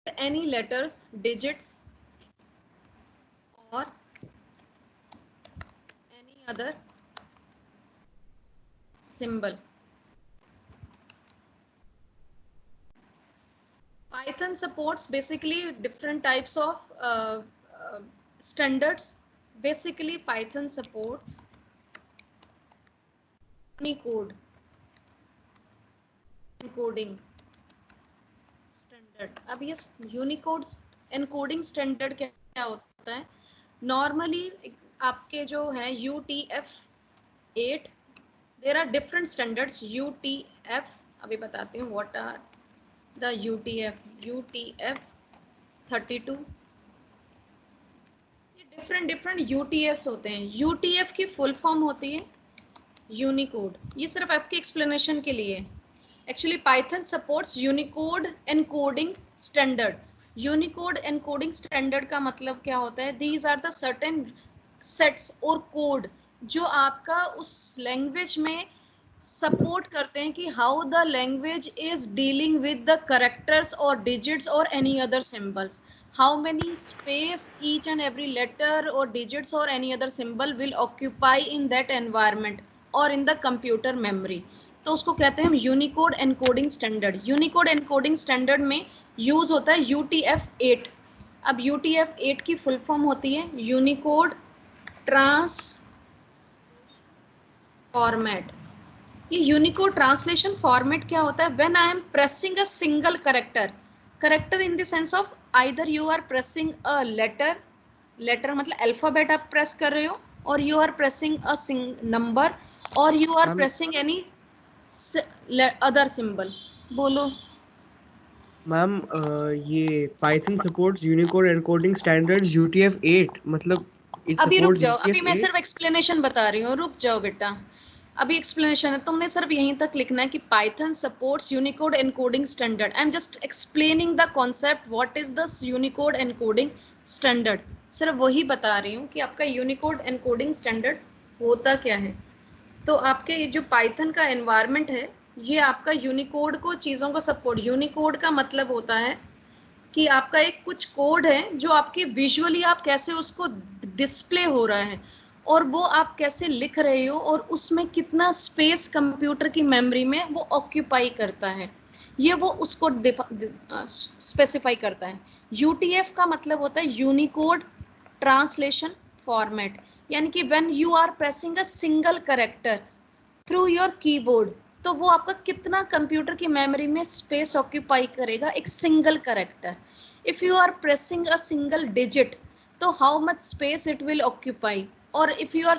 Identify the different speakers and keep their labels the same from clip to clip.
Speaker 1: any letters, digits or any other symbol. Python supports basically different types of standards. Basically Python supports Unicode encoding standard. अब ये Unicode encoding standard क्या होता है? Normally आपके जो है UTF-8, there are different standards. UTF अभी बताती हूँ व्हाट आर द UTF-32. ये डिफरेंट UTFs होते हैं. UTF की फुल फॉर्म होती है यूनिकोड. ये सिर्फ आपके एक्सप्लेनेशन के लिए. Actually Python supports Unicode encoding standard. Unicode encoding standard का मतलब क्या होता है? These are the certain sets और code जो आपका उस लैंग्वेज में सपोर्ट करते हैं कि how the language is dealing with the characters और डिजिट्स और any other symbols. How many space each and every letter और डिजिट्स और any other symbol will occupy in that environment और इन द कंप्यूटर मेमोरी. तो उसको कहते हैं unicode encoding standard. Unicode encoding standard में यूज होता है UTF-8. अब UTF-8 की फुल फॉर्म होती है यूनिकोड ट्रांस फॉर्मेट. ये यूनिकोड ट्रांसलेशन फॉर्मेट क्या होता है? When I am pressing a single character in the sense of either you are pressing a letter मतलब अल्फाबेट आप प्रेस कर रहे हो, और you are pressing a number, और you are pressing any other symbol. बोलो
Speaker 2: मैम. ये Python supports Unicode encoding standards UTF-8 मतलब
Speaker 1: अभी रुक जाओ, अभी मैं सिर्फ एक्सप्लेनेशन बता रही हूँ. रुक जाओ बेटा, अभी एक्सप्लेनेशन है. तुमने सिर्फ यहीं तक लिखना है कि Python supports Unicode encoding standard. I am just explaining the concept what is the Unicode encoding standard. सिर्फ वही बता रही हूँ कि आपका यूनिकोड एनकोडिंग स्टैंडर्ड होता क्या है. तो आपके ये जो पाइथन का एनवायरनमेंट है, ये आपका यूनिकोड को चीज़ों को सपोर्ट. यूनिकोड का मतलब होता है कि आपका एक कुछ कोड है जो आपके विजुअली आप कैसे उसको डिस्प्ले हो रहा है और वो आप कैसे लिख रहे हो और उसमें कितना स्पेस कंप्यूटर की मेमोरी में वो ऑक्यूपाई करता है, ये वो उसको स्पेसिफाई करता है. UTF का मतलब होता है यूनिकोड ट्रांसलेशन फॉर्मेट. यानी कि when you are pressing a single character through your keyboard, तो वो आपका कितना कंप्यूटर की मेमोरी में स्पेस ऑक्यूपाई करेगा एक single character. If you are pressing a single digit, तो how much space it will occupy. और इफ यू आर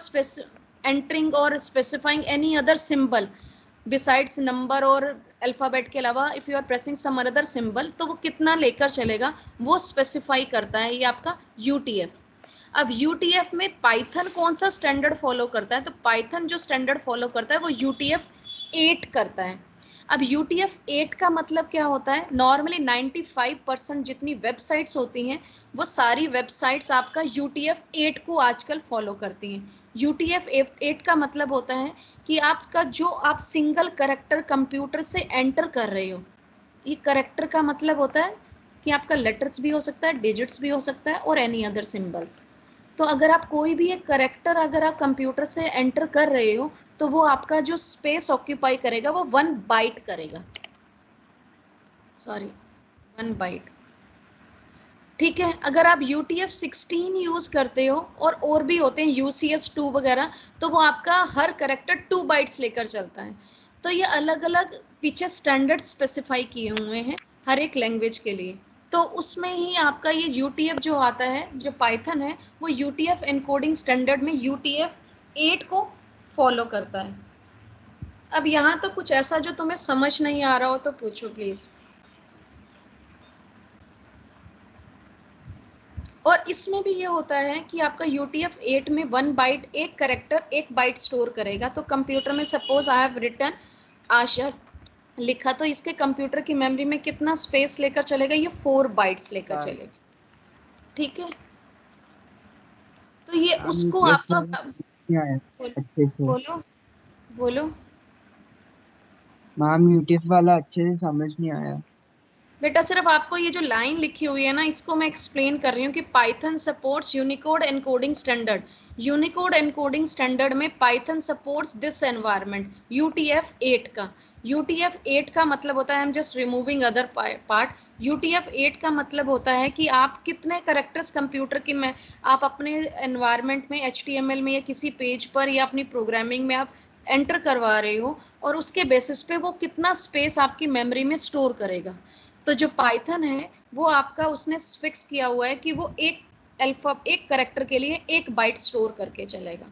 Speaker 1: एंटरिंग और specifying any other symbol besides number और अल्फाबेट के अलावा, if you are pressing some other symbol, तो वो कितना लेकर चलेगा वो स्पेसिफाई करता है ये आपका UTF. अब UTF में पाइथन कौन सा स्टैंडर्ड फॉलो करता है? तो पाइथन जो स्टैंडर्ड फॉलो करता है वो UTF-8 करता है. अब UTF-8 का मतलब क्या होता है? नॉर्मली 95% जितनी वेबसाइट्स होती हैं वो सारी वेबसाइट्स आपका UTF-8 को आजकल फॉलो करती हैं. UTF-8 का मतलब होता है कि आपका जो आप सिंगल करेक्टर कंप्यूटर से एंटर कर रहे हो, ये करेक्टर का मतलब होता है कि आपका लेटर्स भी हो सकता है, डिजिट्स भी हो सकता है और एनी अदर सिंबल्स. तो अगर आप कोई भी एक करेक्टर अगर आप कंप्यूटर से एंटर कर रहे हो, तो वो आपका जो स्पेस ऑक्यूपाई करेगा वो 1 बाइट करेगा. Sorry, 1 byte. ठीक है. अगर आप UTF-16 यूज करते हो और भी होते हैं UCS-2 वगैरह, तो वो आपका हर करेक्टर 2 बाइट्स लेकर चलता है. तो ये अलग अलग पीछे स्टैंडर्ड स्पेसिफाई किए हुए हैं हर एक लैंग्वेज के लिए. तो उसमें ही आपका ये UTF जो आता है, जो पाइथन है, वो UTF एनकोडिंग स्टैंडर्ड में UTF-8 को फॉलो करता है. अब यहाँ तो कुछ ऐसा जो तुम्हें समझ नहीं आ रहा हो तो पूछो प्लीज. और इसमें भी ये होता है कि आपका UTF-8 में 1 बाइट, एक करेक्टर 1 बाइट स्टोर करेगा. तो कंप्यूटर में सपोज आई हैव रिटन आशा लिखा, तो इसके कंप्यूटर की मेमोरी में कितना स्पेस लेकर चलेगा? ये 4 बाइट्स लेकर चलेगा. ठीक है. तो ये उसको आपका
Speaker 3: अच्छे से
Speaker 1: बोलो बोलो.
Speaker 3: मैम UTF वाला अच्छे से समझ नहीं आया.
Speaker 1: बेटा सिर्फ आपको ये जो लाइन लिखी हुई है ना, इसको मैं एक्सप्लेन कर रही हूँ कि Python supports Unicode encoding standard. Unicode encoding standard में Python supports this environment, UTF-8 का। UTF-8 का मतलब होता है, I am just removing other part. UTF-8 का मतलब होता है कि आप कितने करेक्टर्स कंप्यूटर की में आप अपने एनवायरनमेंट में HTML में या किसी पेज पर या अपनी प्रोग्रामिंग में आप एंटर करवा रहे हो, और उसके बेसिस पे वो कितना स्पेस आपकी मेमोरी में स्टोर करेगा। तो जो पाइथन है वो आपका उसने फिक्स किया हुआ है कि वो एक करेक्टर के लिए 1 बाइट स्टोर करके चलेगा।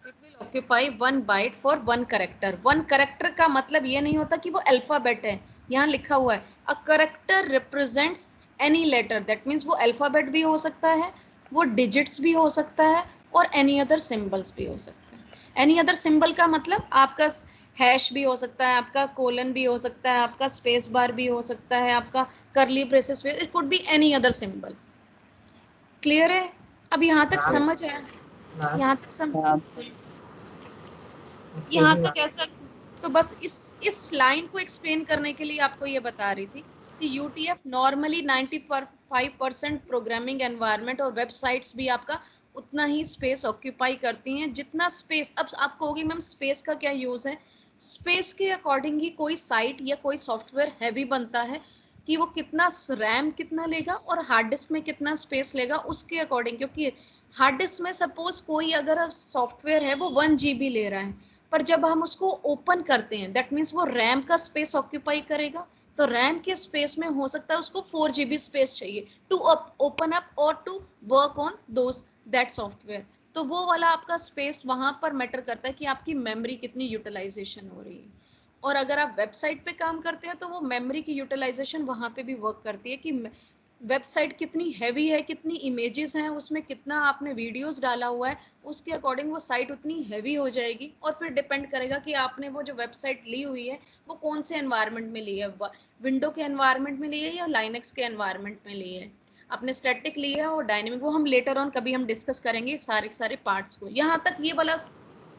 Speaker 1: It will occupy 1 byte for 1 character. 1 character का मतलब ये नहीं होता कि वो अल्फाबेट है, यहाँ लिखा हुआ है a character represents any letter, that means वो अल्फाबेट भी हो सकता है, वो डिजिट्स भी हो सकता है, और एनी अदर सिंबल्स भी हो सकता है। एनी अदर सिंबल का मतलब आपका हैश भी हो सकता है, आपका कोलन भी हो सकता है, आपका स्पेस बार भी हो सकता है, आपका करली ब्रेसेस भी, it could be any other symbol. Clear है? अब यहाँ तक समझ आया? यहाँ तक यहाँ तक ऐसा, तो बस इस लाइन को एक्सप्लेन करने के लिए आपको ये बता रही थी कि UTF नॉर्मली 95% प्रोग्रामिंग एनवायरनमेंट और वेबसाइट्स भी आपका उतना ही स्पेस ऑक्यूपाई करती हैं जितना स्पेस। अब आप कहोगे मैम स्पेस का क्या यूज है? स्पेस के अकॉर्डिंग ही कोई साइट या कोई सॉफ्टवेयर हैवी बनता है, कि वो कितना रैम कितना लेगा और हार्ड डिस्क में कितना स्पेस लेगा उसके अकॉर्डिंग। क्योंकि हार्ड डिस्क में सपोज कोई अगर सॉफ्टवेयर है वो 1 GB ले रहा है, पर जब हम उसको ओपन करते हैं दैट मीन्स वो रैम का स्पेस ऑक्यूपाई करेगा, तो रैम के स्पेस में हो सकता है उसको 4 GB स्पेस चाहिए टू ओपन अप और to work on those that software. तो वो वाला आपका स्पेस वहां पर मैटर करता है कि आपकी मेमोरी कितनी यूटिलाइजेशन हो रही है। और अगर आप वेबसाइट पे काम करते हो तो वो मेमोरी की यूटिलाइजेशन वहां पे भी वर्क करती है कि वेबसाइट कितनी हैवी है, कितनी इमेजेस हैं उसमें, कितना आपने वीडियोस डाला हुआ है, उसके अकॉर्डिंग वो साइट उतनी हैवी हो जाएगी। और फिर डिपेंड करेगा कि आपने वो जो वेबसाइट ली हुई है वो कौन से एनवायरनमेंट में ली है, विंडो के एनवायरनमेंट में ली है या लाइनक्स के एनवायरनमेंट में ली है, आपने स्टैटिक ली है और डायनेमिक, वो हम लेटर ऑन कभी हम डिस्कस करेंगे सारे पार्ट्स को। यहाँ तक ये वाला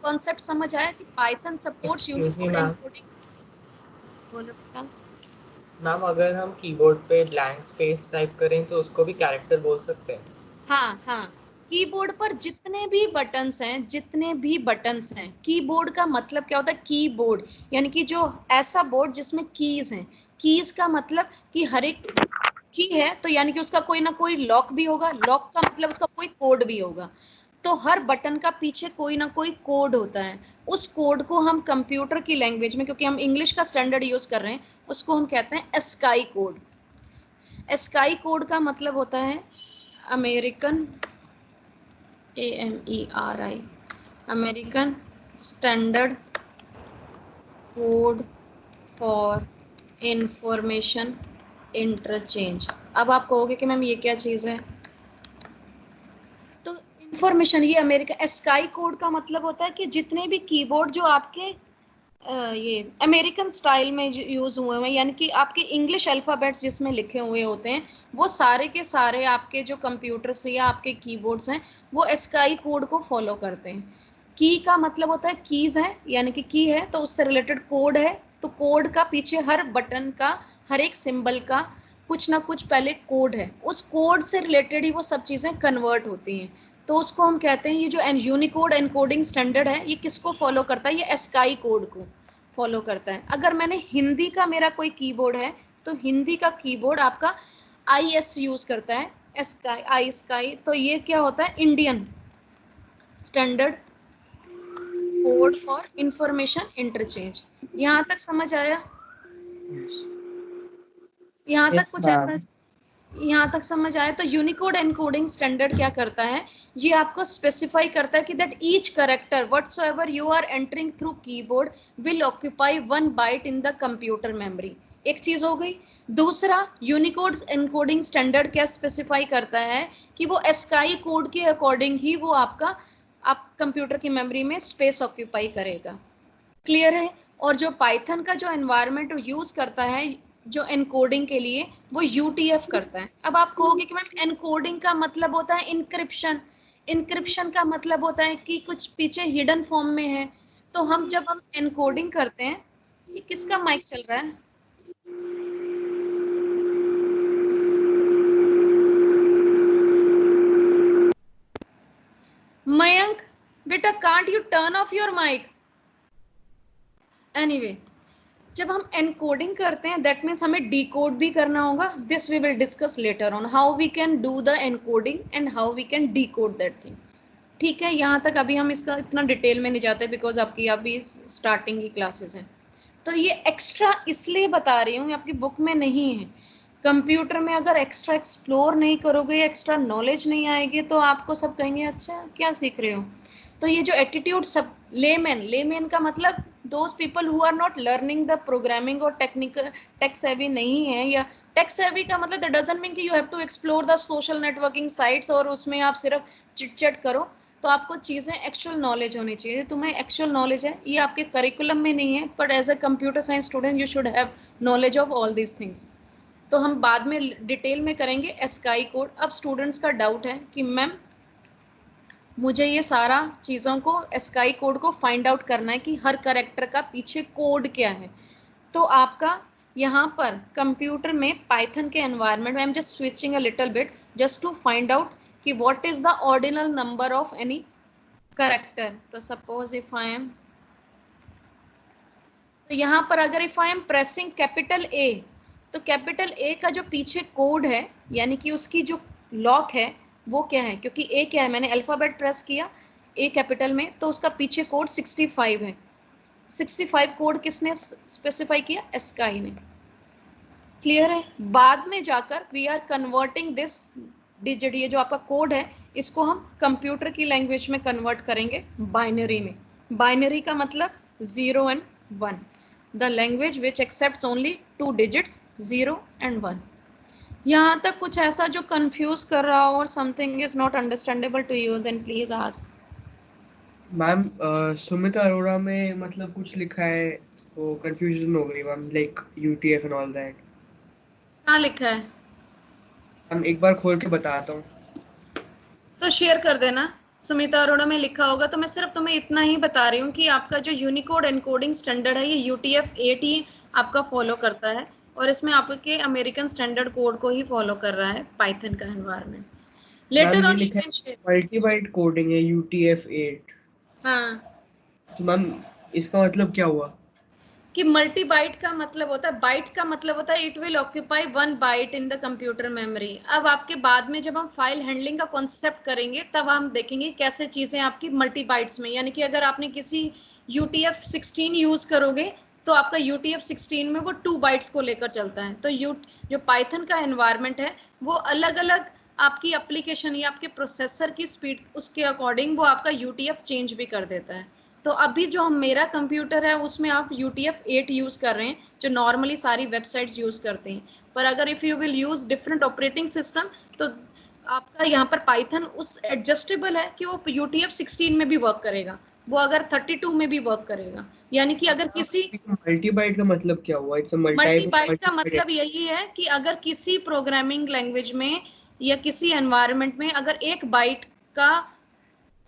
Speaker 1: कॉन्सेप्ट समझ आया कि पाइथन सपोर्ट्स यूनिकोड एनकोडिंग। बोलो बेटा।
Speaker 4: मैम अगर हम कीबोर्ड पे ब्लैंक स्पेस टाइप करें तो उसको भी कैरेक्टर बोल सकते हैं?
Speaker 1: हाँ हाँ, कीबोर्ड पर जितने भी बटन्स हैं, कीबोर्ड का मतलब क्या होता है? कीबोर्ड यानी कि जो ऐसा बोर्ड जिसमें कीज हैं। कीज का मतलब कि हर एक की है तो यानी कि उसका कोई ना कोई लॉक भी होगा, लॉक का मतलब उसका कोई कोड भी होगा। तो हर बटन का पीछे कोई ना कोई कोड होता है। उस कोड को हम कंप्यूटर की लैंग्वेज में, क्योंकि हम इंग्लिश का स्टैंडर्ड यूज कर रहे हैं, उसको हम कहते हैं एस्काई कोड। एस्काई कोड का मतलब होता है American, AMERI, American standard code for information interchange. अब आप कहोगे कि मैम ये क्या चीज़ है? तो इंफॉर्मेशन, ये अमेरिका स्काई कोड का मतलब होता है कि जितने भी कीबोर्ड जो आपके ये अमेरिकन स्टाइल में यूज हुए हैं, यानी कि आपके इंग्लिश अल्फ़ाबेट्स जिसमें लिखे हुए होते हैं, वो सारे के सारे आपके जो कंप्यूटर्स या आपके कीबोर्ड्स हैं वो स्काई कोड को फॉलो करते हैं। की का मतलब होता है कीज है, यानी कि की है तो उससे रिलेटेड कोड है, तो कोड का पीछे हर बटन का, हर एक सिंबल का कुछ ना कुछ पहले कोड है, उस कोड से रिलेटेड ही वो सब चीज़ें कन्वर्ट होती हैं। तो उसको हम कहते हैं, ये जो यूनिकोड एनकोडिंग स्टैंडर्ड है ये किसको फॉलो करता है? ये स्काई कोड को फॉलो करता है। अगर मैंने हिंदी का मेरा कोई कीबोर्ड है तो हिंदी का कीबोर्ड आपका IS यूज करता है, स्काई, आई स्काई। तो ये क्या होता है? Indian standard code for information interchange. यहाँ तक समझ आया? यहाँ तक
Speaker 3: Yes,
Speaker 1: कुछ ऐसा,
Speaker 3: ma'am.
Speaker 1: यहाँ तक समझ आया? तो यूनिकोड एनकोडिंग स्टैंडर्ड क्या करता है? ये आपको स्पेसिफाई करता है कि that each character whatsoever you are entering through keyboard will occupy 1 byte in the computer memory. एक चीज हो गई। दूसरा, यूनिकोड एनकोडिंग स्टैंडर्ड क्या स्पेसिफाई करता है कि वो स्काई कोड के अकॉर्डिंग ही वो आपका आप कंप्यूटर की मेमोरी में स्पेस ऑक्यूपाई करेगा। क्लियर है? और जो पाइथन का जो एनवायरनमेंट यूज करता है जो एनकोडिंग के लिए, वो UTF करता है। अब आप कहोगे कि मैम एनकोडिंग का मतलब होता है इनक्रिप्शन, इनक्रिप्शन का मतलब होता है कि कुछ पीछे हिडन फॉर्म में है। तो हम जब हम एनकोडिंग करते हैं, ये किसका माइक चल रहा है? मयंक बेटा can't you turn off your mic? Anyway, जब हम एनकोडिंग करते हैं दैट मीन्स हमें डिकोड भी करना होगा. This we will discuss later on how we can do the encoding and how we can decode that thing. ठीक है, यहाँ तक अभी हम इसका इतना डिटेल में नहीं जाते बिकॉज आपकी अभी स्टार्टिंग की क्लासेस हैं. तो ये एक्स्ट्रा इसलिए बता रही हूँ, आपकी बुक में नहीं है. कंप्यूटर में अगर एक्स्ट्रा एक्सप्लोर नहीं करोगे, एक्स्ट्रा नॉलेज नहीं आएगी, तो आपको सब कहेंगे अच्छा क्या सीख रहे हो. तो ये जो एटीट्यूड सब लेमैन का मतलब those people who are not learning the programming और टेक्निकल टेक सेवी नहीं है, या टेक सेवी का मतलब दैट डजंट मीन कि you have to explore the social networking sites और उसमें आप सिर्फ चिट करो. तो आपको चीज़ें एक्चुअल नॉलेज होनी चाहिए. तुम्हें एक्चुअल नॉलेज है, ये आपके करिकुलम में नहीं है, but as a computer science student you should have knowledge of all these things. तो हम बाद में डिटेल में करेंगे एस्काई कोड. अब स्टूडेंट्स का डाउट है कि मैम मुझे ये सारा चीज़ों को एस्काई कोड को फाइंड आउट करना है कि हर कैरेक्टर का पीछे कोड क्या है. तो आपका यहाँ पर कंप्यूटर में पाइथन के एनवायरनमेंट में I am just switching a little bit just to find out कि what is the ordinal number of any character. तो सपोज इफ आई एम, तो यहाँ पर अगर if I am pressing capital A, तो capital ए का जो पीछे कोड है यानी कि उसकी जो लॉक है वो क्या है, क्योंकि ए क्या है, मैंने अल्फाबेट प्रेस किया ए कैपिटल में, तो उसका पीछे कोड 65 है. 65 कोड किसने स्पेसिफाई किया? एस्काई ने. क्लियर है? बाद में जाकर we are converting this digit, ये जो आपका कोड है इसको हम कंप्यूटर की लैंग्वेज में कन्वर्ट करेंगे बाइनरी में. बाइनरी का मतलब 0 and 1. The language which accepts only 2 digits 0 and 1. यहाँ तक कुछ ऐसा जो कंफ्यूज कर रहा हो और something is not understandable to you, then please ask.
Speaker 2: Ma'am Sumita Arora में मतलब कुछ लिखा है तो कंफ्यूजन हो गई ma'am, like UTF and all that.
Speaker 1: कहाँ लिखा है?
Speaker 2: मैम एक बार खोल के बताता हूँ.
Speaker 1: तो शेयर कर देना. सुमिता अरोड़ा में लिखा होगा. तो मैं सिर्फ तुम्हें इतना ही बता रही हूँ कि आपका जो यूनिकोड एनकोडिंग स्टैंडर्ड है ये UTF-8 ही आपका फॉलो करता है, और इसमें आपके अमेरिकन स्टैंडर्ड कोड को ही फॉलो कर रहा है पाइथन का environment. Later on you can share.
Speaker 2: Multibyte coding है UTF-8.
Speaker 1: हाँ,
Speaker 2: तो मैम इसका मतलब क्या हुआ?
Speaker 1: कि मल्टी बाइट का मतलब होता है, बाइट का मतलब होता है it will occupy 1 byte in the computer memory. अब आपके बाद में जब हम फाइल हैंडलिंग का कॉन्सेप्ट करेंगे तब हम देखेंगे कैसे चीजें आपकी मल्टी बाइट्स में, यानी कि अगर आपने किसी UTF-16 यूज करोगे तो आपका UTF-16 में वो 2 बाइट्स को लेकर चलता है. तो जो पाइथन का एनवायरनमेंट है वो अलग अलग आपकी एप्लीकेशन या आपके प्रोसेसर की स्पीड उसके अकॉर्डिंग वो आपका UTF चेंज भी कर देता है. तो अभी जो मेरा कंप्यूटर है उसमें आप UTF-8 यूज़ कर रहे हैं जो नॉर्मली सारी वेबसाइट्स यूज़ करते हैं. पर अगर if you will use different operating system तो आपका यहाँ पर पाइथन उस एडजस्टेबल है कि वो UTF-16 में भी वर्क करेगा, वो अगर 32 में भी वर्क करेगा. यानी कि अगर किसी
Speaker 2: मल्टीबाइट का मतलब क्या हुआ? इट्स अ
Speaker 1: मल्टीबाइट का मतलब यही है कि अगर किसी प्रोग्रामिंग लैंग्वेज में या किसी एनवायरनमेंट में अगर एक बाइट का,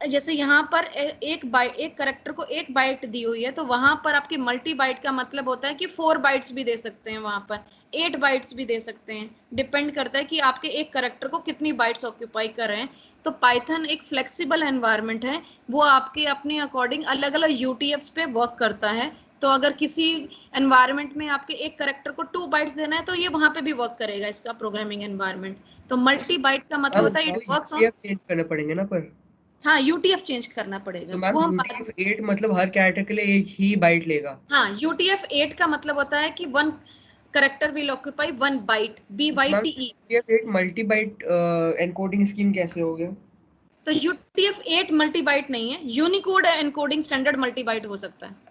Speaker 1: जैसे यहाँ पर एक करेक्टर को 1 बाइट दी हुई है तो वहां पर आपके मल्टी बाइट का मतलब होता है कि 4 बाइट्स भी दे सकते हैं, वहां पर 8 बाइट्स भी दे सकते हैं. डिपेंड करता है कि आपके एक करेक्टर को कितनी बाइट्स ऑक्यूपाई कर रहे हैं. तो पाइथन एक फ्लेक्सिबल एनवायरनमेंट है, वो आपके अपने अकॉर्डिंग अलग अलग UTFs पे वर्क करता है. तो अगर किसी एनवायरनमेंट में आपके एक करेक्टर को 2 बाइट्स देना है तो ये वहां पे भी वर्क करेगा इसका प्रोग्रामिंग एनवायरनमेंट. तो मल्टी बाइट का मतलब होता है इट वर्क्स ऑन.
Speaker 2: चेंज करना पड़ेंगे ना पर.
Speaker 1: हाँ, UTF चेंज करना पड़ेगा.
Speaker 2: तो मैम UTF-8 मतलब हर कैरेक्टर के लिए एक ही बाइट लेगा.
Speaker 1: हाँ, UTF-8 का मतलब होता है कि 1 character will occupy 1 byte, BYTE.
Speaker 2: UTF-8 multi byte encoding scheme कैसे हो गया?
Speaker 1: तो UTF-8 मल्टी बाइट नहीं है, unicode encoding standard multi byte हो सकता है.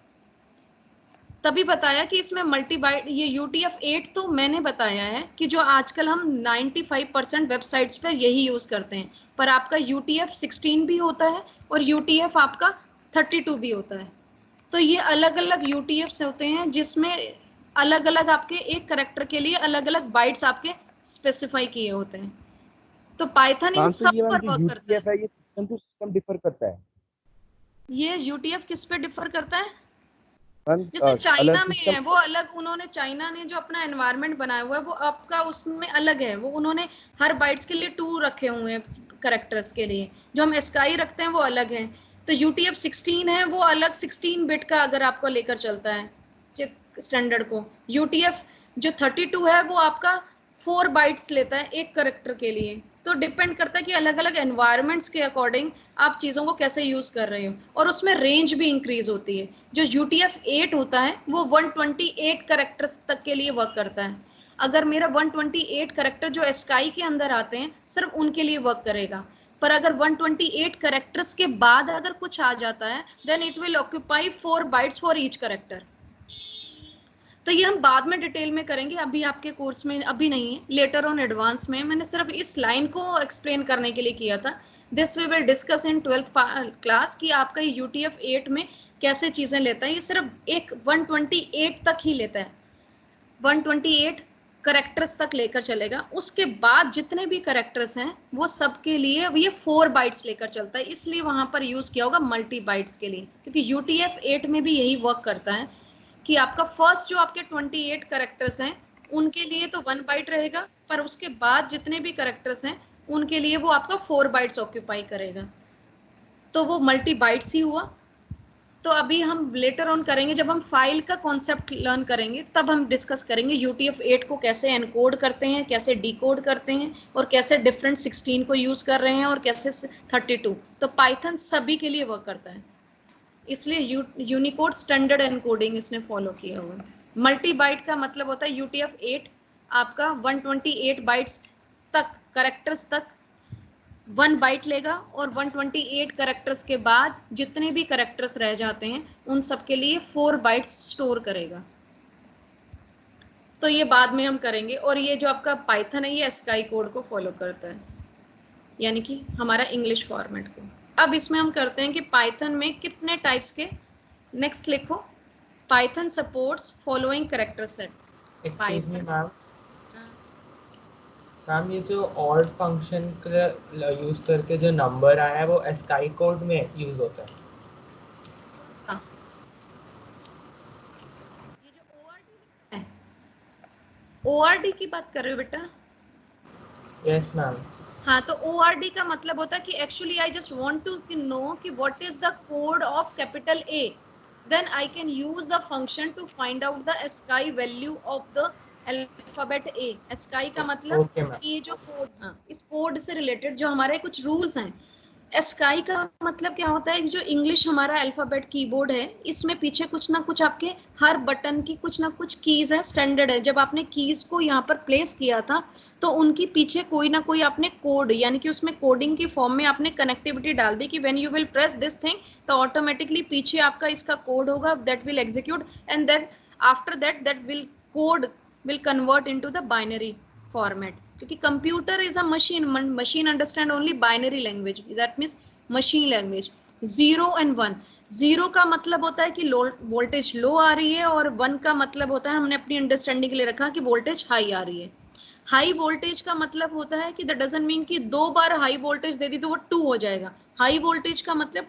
Speaker 1: तभी बताया कि इसमें मल्टी बाइट, ये UTF-8 तो मैंने बताया है कि जो आजकल हम 95% वेबसाइट्स पर यही यूज करते हैं, पर आपका UTF-16 भी होता है और UTF आपका 32 भी होता है. तो ये अलग अलग UTFs होते हैं जिसमें अलग अलग आपके एक करेक्टर के लिए अलग अलग बाइट्स आपके स्पेसिफाई किए होते हैं. तो पाइथन इन सब पर वर्क करता है.
Speaker 5: ये सिस्टम टू सिस्टम डिफर करता है.
Speaker 1: ये UTF किस पे डिफर करता है?
Speaker 5: मैम
Speaker 1: जैसे चाइना में है वो अलग, उन्होंने चाइना ने जो अपना एनवायरनमेंट बनाया हुआ है वो आपका उसमें अलग है, वो उन्होंने हर बाइट्स के लिए 2 रखे हुए हैं करेक्टर्स के लिए। जो हम एस्काई रखते हैं वो अलग है, तो UTF-16 है वो अलग 16 बिट का अगर आपको लेकर चलता है स्टैंडर्ड को। UTF जो 32 है वो आपका 4 बाइट्स लेता है एक करेक्टर के लिए। तो डिपेंड करता है कि अलग अलग एनवायरनमेंट्स के अकॉर्डिंग आप चीज़ों को कैसे यूज़ कर रहे हो, और उसमें रेंज भी इंक्रीज होती है। जो UTF-8 होता है वो 128 करेक्टर्स तक के लिए वर्क करता है। अगर मेरा 128 करेक्टर जो एस्काई के अंदर आते हैं सिर्फ उनके लिए वर्क करेगा, पर अगर 128 करेक्टर्स के बाद अगर कुछ आ जाता है then it will occupy 4 bytes for each character. तो ये हम बाद में डिटेल में करेंगे, अभी आपके कोर्स में अभी नहीं है, लेटर ऑन एडवांस में। मैंने सिर्फ इस लाइन को एक्सप्लेन करने के लिए किया था। This we will discuss in 12th class कि आपका UTF-8 में कैसे चीज़ें लेता है। ये सिर्फ एक 128 तक ही लेता है, 128 करेक्टर्स तक लेकर चलेगा। उसके बाद जितने भी करेक्टर्स हैं वो सबके लिए ये 4 बाइट्स लेकर चलता है, इसलिए वहां पर यूज किया होगा मल्टी बाइट्स के लिए, क्योंकि UTF-8 में भी यही वर्क करता है कि आपका फर्स्ट जो आपके 28 करेक्टर्स हैं उनके लिए तो 1 बाइट रहेगा, पर उसके बाद जितने भी करेक्टर्स हैं उनके लिए वो आपका 4 बाइट्स ऑक्यूपाई करेगा, तो वो मल्टी बाइट्स ही हुआ। तो अभी हम लेटर ऑन करेंगे, जब हम फाइल का कॉन्सेप्ट लर्न करेंगे तब हम डिस्कस करेंगे UTF-8 को कैसे एनकोड करते हैं, कैसे डिकोड करते हैं, और कैसे डिफरेंट 16 को यूज कर रहे हैं और कैसे 32। तो पाइथन सभी के लिए वर्क करता है, इसलिए यूनिकोड स्टैंडर्ड एनकोडिंग इसने फॉलो किया हुआ है। मल्टी बाइट का मतलब होता है UTF-8 आपका 128 बाइट्स तक करेक्टर्स तक 1 बाइट लेगा, और 128 करेक्टर्स के बाद जितने भी करेक्टर्स रह जाते हैं उन सब के लिए 4 बाइट्स स्टोर करेगा। तो ये बाद में हम करेंगे। और ये जो आपका पाइथन है ये एस्काई कोड को फॉलो करता है, यानी कि हमारा इंग्लिश फॉर्मेट को। अब इसमें हम करते हैं कि पाइथन में कितने टाइप्स के, नेक्स्ट लिखो, Python supports following character set.
Speaker 4: Excuse me ma'am, ये जो ऑड फंक्शन यूज करके जो नंबर आया है वो एस्काई कोड में यूज होता है।
Speaker 1: ये जो ORD है, ORD की बात कर रहे हो बेटा?
Speaker 4: Yes ma'am.
Speaker 1: हाँ, तो ORD का मतलब होता है कि actually I just want to know कि what is the code of capital A, then I can use the function to find out the ASCII value of the alphabet A। ASCII का मतलब ये जो कोड, हाँ, इस code से related जो हमारे कुछ रूल्स हैं। एस्काई का मतलब क्या होता है, जो इंग्लिश हमारा अल्फाबेट कीबोर्ड है इसमें पीछे कुछ ना कुछ आपके हर बटन की कुछ ना कुछ कीज है, स्टैंडर्ड है। जब आपने कीज को यहाँ पर प्लेस किया था तो उनकी पीछे कोई ना कोई आपने कोड, यानी कि उसमें कोडिंग की फॉर्म में आपने कनेक्टिविटी डाल दी कि when you will press this thing तो ऑटोमेटिकली पीछे आपका इसका कोड होगा that will execute, and then after that will code will convert into the binary format, क्योंकि computer is a machine, machine understand only binary language, that means machine language. 0 and 1, 0 का मतलब होता है कि वोल्टेज लो आ रही है, और 1 का मतलब होता है, हमने अपनी अंडरस्टैंडिंग के लिए रखा कि वोल्टेज हाई आ रही है। हाई वोल्टेज का मतलब होता है कि दैट डजंट मीन कि 2 बार हाई वोल्टेज दे दी तो वो 2 हो जाएगा। हाई वोल्टेज का मतलब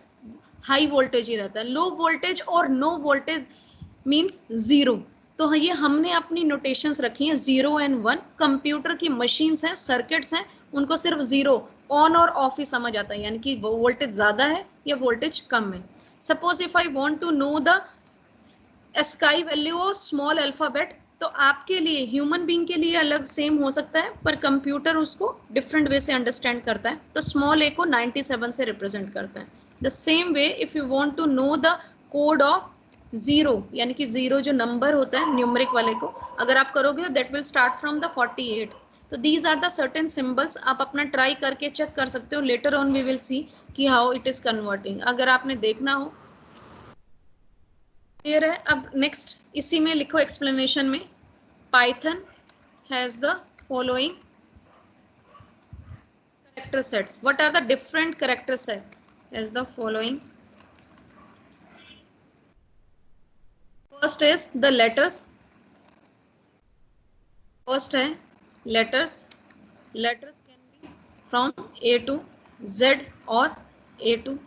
Speaker 1: हाई वोल्टेज ही रहता है। लो वोल्टेज और नो वोल्टेज मीन्स 0। तो ये हमने अपनी नोटेशंस रखी हैं 0 and 1। कंप्यूटर की मशीन्स हैं, सर्किट्स हैं, उनको सिर्फ 0 ऑन और ऑफ ही समझ आता है, यानी कि वोल्टेज ज्यादा है या वोल्टेज कम है। Suppose if I want to know the ASCII value of small alphabet, तो आपके लिए, ह्यूमन बीइंग के लिए अलग सेम हो सकता है, पर कंप्यूटर उसको डिफरेंट वे से अंडरस्टैंड करता है। तो स्मॉल a को 97 से रिप्रेजेंट करता है। The same way if you want to know the code of 0, यानी कि 0 जो नंबर होता है न्यूमेरिक वाले को, अगर आप करोगे that will start from the 48। तो these are the certain symbols, आप अपना ट्राई करके चेक कर सकते हो। Later on we will see कि हाउ इट इज कन्वर्टिंग, अगर आपने देखना हो। क्लियर है? अब नेक्स्ट इसी में लिखो एक्सप्लेनेशन में, Python has the following character sets. What are the different character sets? As the following. First is the letters. First है letters. Letters can be from A to Z or A to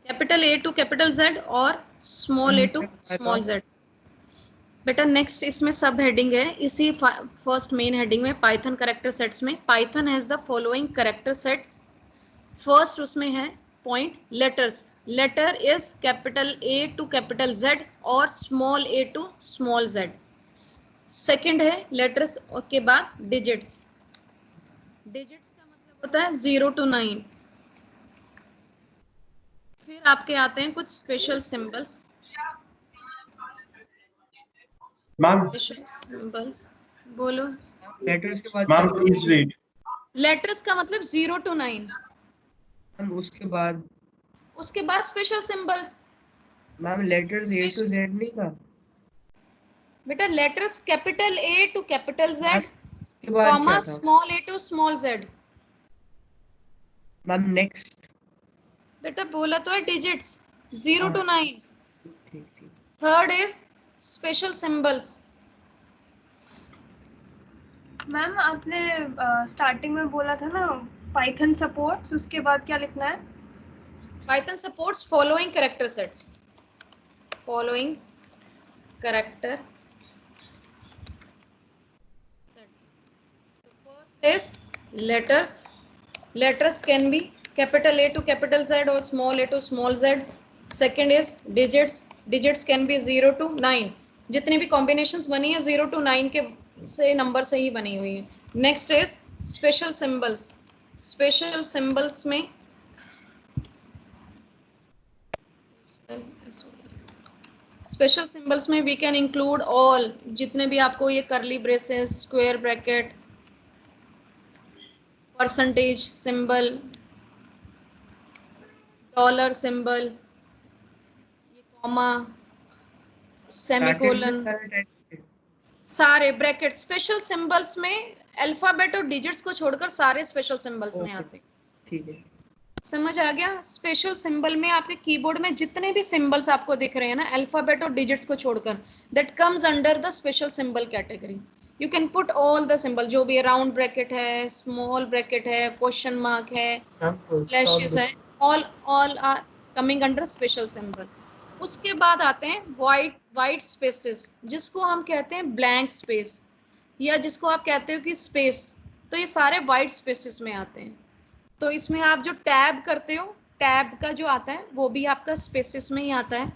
Speaker 1: capital A to capital Z or small a to small z. बेटा next इसमें सब heading है, इसी first main heading में Python character sets में Python has the following character sets. First उसमें है point letters, letter is capital A to capital Z और small A to small Z. Second है लेटर्स के बाद डिजिट्स, डिजिट्स का मतलब होता है 0 to 9। फिर आपके आते हैं कुछ special symbols,
Speaker 6: ma'am
Speaker 1: special symbols बोलो।
Speaker 2: लेटर्स के बाद
Speaker 6: मैम प्लीज वेट।
Speaker 1: लेटर्स का मतलब 0 to 9,
Speaker 2: मैम
Speaker 1: उसके बाद special symbols.
Speaker 2: Ma'am letters A to Z नहीं था
Speaker 1: बेटा letters capital A to capital Z
Speaker 2: उसके बाद
Speaker 1: कॉमा
Speaker 2: क्या था
Speaker 1: small A to small Z.
Speaker 2: Ma'am next?
Speaker 1: बेटा बोला तो है डिजिट्स 0 to 9।
Speaker 2: ठीक ठीक।
Speaker 1: Third is special symbols.
Speaker 7: Ma'am आपने स्टार्टिंग में बोला था ना पाइथन सपोर्ट्स, उसके बाद क्या लिखना है?
Speaker 1: Python supports following character sets, following character sets. First is letters, letters can be capital A to capital Z or small a to small z. Second is digits, digits can be 0 to 9, जितनी भी combinations बनी है 0 to 9 के से number से ही बनी हुई है। Next is special symbols, special symbols में स्पेशल सिंबल्स में वी कैन इंक्लूड ऑल, जितने भी आपको ये करली braces, square bracket, percentage symbol, dollar symbol, ये कॉमा, सेमीकोलन, सारे ब्रैकेट स्पेशल सिंबल्स में अल्फाबेट और डिजिट्स को छोड़कर सारे स्पेशल सिंबल्स में आते हैं।
Speaker 2: ठीक है,
Speaker 1: समझ आ गया? स्पेशल सिंबल में आपके कीबोर्ड में जितने भी सिंबल्स आपको दिख रहे हैं ना अल्फाबेट और डिजिट्स को छोड़कर, that comes under the special symbol category. You can put all the symbol, जो भी राउंड ब्रैकेट है, स्मॉल ब्रैकेट है, क्वेश्चन मार्क है, स्लैशेस है, all are coming under special symbol. उसके बाद आते हैं वाइट स्पेसेस, जिसको हम कहते हैं ब्लैंक स्पेस, या जिसको आप कहते हो कि स्पेस, तो ये सारे वाइट स्पेसेस में आते हैं। तो इसमें आप जो टैब करते हो, टैब का जो आता है वो भी आपका स्पेसेस में ही आता है,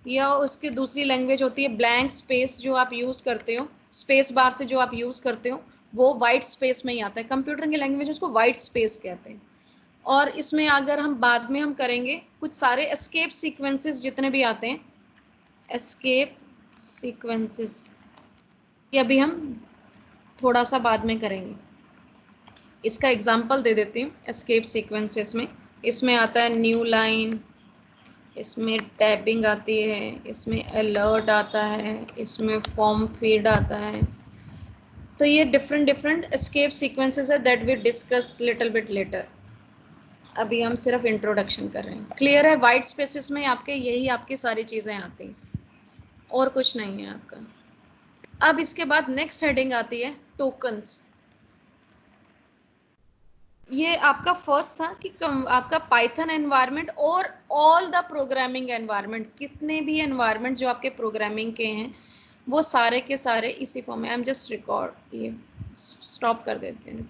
Speaker 1: या उसकी दूसरी लैंग्वेज होती है ब्लैंक स्पेस, जो आप यूज़ करते हो, स्पेस बार से जो आप यूज़ करते हो वो वाइट स्पेस में ही आता है। कंप्यूटर की लैंग्वेज उसको वाइट स्पेस कहते हैं। और इसमें अगर हम बाद में हम करेंगे कुछ सारे एस्केप सीक्वेंसेस जितने भी आते हैं, एस्केप सीक्वेंसेस, ये अभी हम थोड़ा सा बाद में करेंगे। इसका एग्जांपल दे देती हूँ एस्केप सीक्वेंसेस में। इसमें आता है न्यू लाइन, इसमें टैबिंग आती है, इसमें अलर्ट आता है, इसमें फॉर्म फीड आता है। तो ये डिफरेंट एस्केप सीक्वेंसेस है that we discuss little bit later. अभी हम सिर्फ इंट्रोडक्शन कर रहे हैं। क्लियर है? वाइट स्पेसेस में आपके यही आपकी सारी चीज़ें आती हैं और कुछ नहीं है आपका। अब इसके बाद नेक्स्ट हेडिंग आती है टोकन्स। ये आपका फर्स्ट था कि आपका पाइथन एनवायरनमेंट और ऑल द प्रोग्रामिंग एनवायरनमेंट, कितने भी एनवायरनमेंट जो आपके प्रोग्रामिंग के हैं वो सारे के सारे इसी फॉर्म में। आई एम जस्ट रिकॉर्ड, ये स्टॉप कर देते हैं।